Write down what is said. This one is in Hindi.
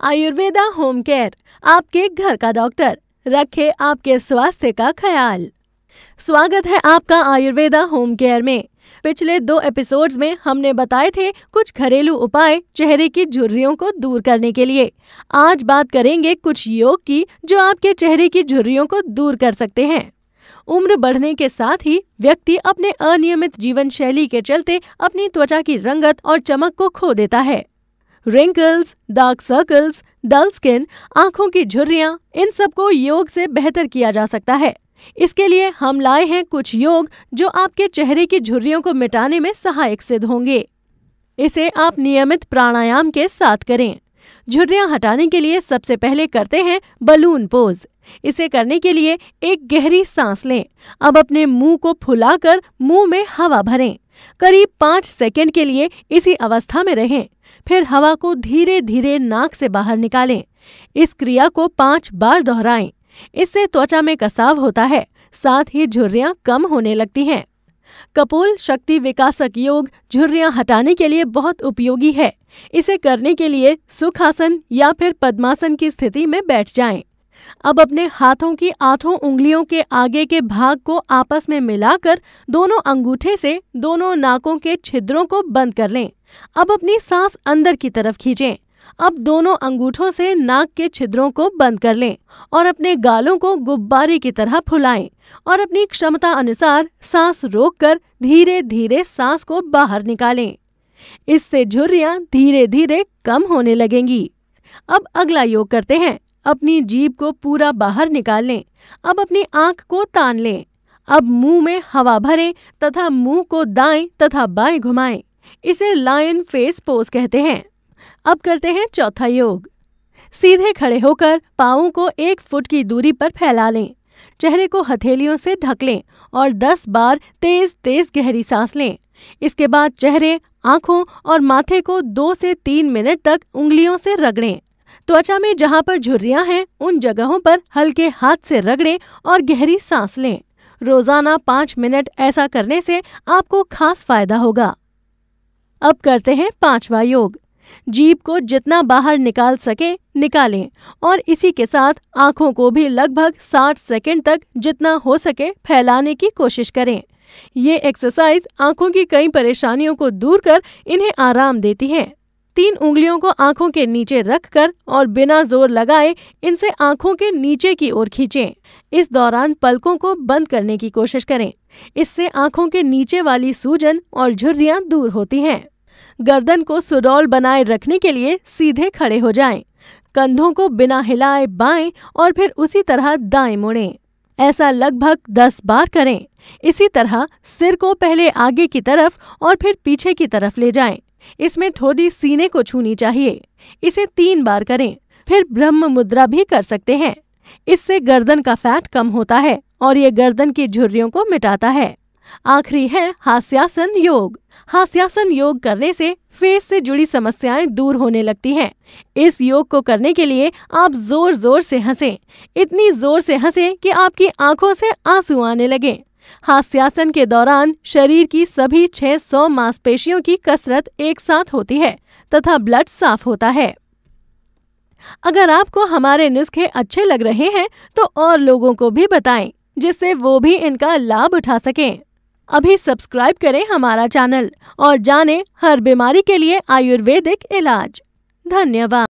आयुर्वेदा होम केयर, आपके घर का डॉक्टर, रखे आपके स्वास्थ्य का ख्याल। स्वागत है आपका आयुर्वेदा होम केयर में। पिछले 2 एपिसोड्स में हमने बताए थे कुछ घरेलू उपाय चेहरे की झुर्रियों को दूर करने के लिए। आज बात करेंगे कुछ योग की जो आपके चेहरे की झुर्रियों को दूर कर सकते हैं। उम्र बढ़ने के साथ ही व्यक्ति अपने अनियमित जीवन शैली के चलते अपनी त्वचा की रंगत और चमक को खो देता है। Wrinkles, dark circles, dull skin, आंखों की झुर्रियां, इन सबको योग से बेहतर किया जा सकता है। इसके लिए हम लाए हैं कुछ योग जो आपके चेहरे की झुर्रियों को मिटाने में सहायक सिद्ध होंगे। इसे आप नियमित प्राणायाम के साथ करें। झुर्रियां हटाने के लिए सबसे पहले करते हैं बलून पोज। इसे करने के लिए एक गहरी सांस लें। अब अपने मुंह को फुलाकर मुंह में हवा भरें। करीब 5 सेकंड के लिए इसी अवस्था में रहें। फिर हवा को धीरे धीरे नाक से बाहर निकालें। इस क्रिया को 5 बार दोहराएं। इससे त्वचा में कसाव होता है, साथ ही झुर्रियां कम होने लगती हैं। कपोल शक्ति विकासक योग झुर्रियां हटाने के लिए बहुत उपयोगी है। इसे करने के लिए सुखासन या फिर पद्मासन की स्थिति में बैठ जाएं। अब अपने हाथों की 8 उंगलियों के आगे के भाग को आपस में मिलाकर दोनों अंगूठे से दोनों नाकों के छिद्रों को बंद कर लें। अब अपनी सांस अंदर की तरफ खींचें। अब दोनों अंगूठों से नाक के छिद्रों को बंद कर लें और अपने गालों को गुब्बारे की तरह फुलाएं और अपनी क्षमता अनुसार सांस रोककर धीरे धीरे सांस को बाहर निकालें। इससे झुर्रियां धीरे धीरे कम होने लगेंगी। अब अगला योग करते हैं। अपनी जीभ को पूरा बाहर निकाल लें। अब अपनी आंख को तान लें। अब मुंह में हवा भरें तथा मुंह को दाएं तथा बाएं घुमाएं। इसे लायन फेस पोज कहते हैं। अब करते हैं चौथा योग। सीधे खड़े होकर पाँवों को 1 फुट की दूरी पर फैला लें। चेहरे को हथेलियों से ढक लें और 10 बार तेज तेज गहरी सांस लें। इसके बाद चेहरे, आंखों और माथे को 2 से 3 मिनट तक उंगलियों से रगड़ें। त्वचा में जहां पर झुर्रियां हैं उन जगहों पर हल्के हाथ से रगड़ें और गहरी सांस लें। रोजाना 5 मिनट ऐसा करने से आपको खास फायदा होगा। अब करते हैं 5वां योग। जीभ को जितना बाहर निकाल सके निकालें और इसी के साथ आंखों को भी लगभग 60 सेकंड तक जितना हो सके फैलाने की कोशिश करें। ये एक्सरसाइज आंखों की कई परेशानियों को दूर कर इन्हें आराम देती है। 3 उंगलियों को आंखों के नीचे रखकर और बिना जोर लगाए इनसे आंखों के नीचे की ओर खींचें। इस दौरान पलकों को बंद करने की कोशिश करें। इससे आंखों के नीचे वाली सूजन और झुर्रियां दूर होती हैं। गर्दन को सुडौल बनाए रखने के लिए सीधे खड़े हो जाएं। कंधों को बिना हिलाए बाएं और फिर उसी तरह दाएं मोड़ें। ऐसा लगभग 10 बार करें। इसी तरह सिर को पहले आगे की तरफ और फिर पीछे की तरफ ले जाएं। इसमें थोड़ी सीने को छूनी चाहिए। इसे 3 बार करें। फिर ब्रह्म मुद्रा भी कर सकते हैं। इससे गर्दन का फैट कम होता है और ये गर्दन की झुर्रियों को मिटाता है। आखिरी है हास्यासन योग। हास्यासन योग करने से फेस से जुड़ी समस्याएं दूर होने लगती हैं। इस योग को करने के लिए आप जोर जोर से हंसें। इतनी जोर से हंसें कि आपकी आंखों से आंसू आने लगे। हास्यासन के दौरान शरीर की सभी 600 मांसपेशियों की कसरत एक साथ होती है तथा ब्लड साफ होता है। अगर आपको हमारे नुस्खे अच्छे लग रहे हैं तो और लोगों को भी बताएं, जिससे वो भी इनका लाभ उठा सकें। अभी सब्सक्राइब करें हमारा चैनल और जानें हर बीमारी के लिए आयुर्वेदिक इलाज। धन्यवाद।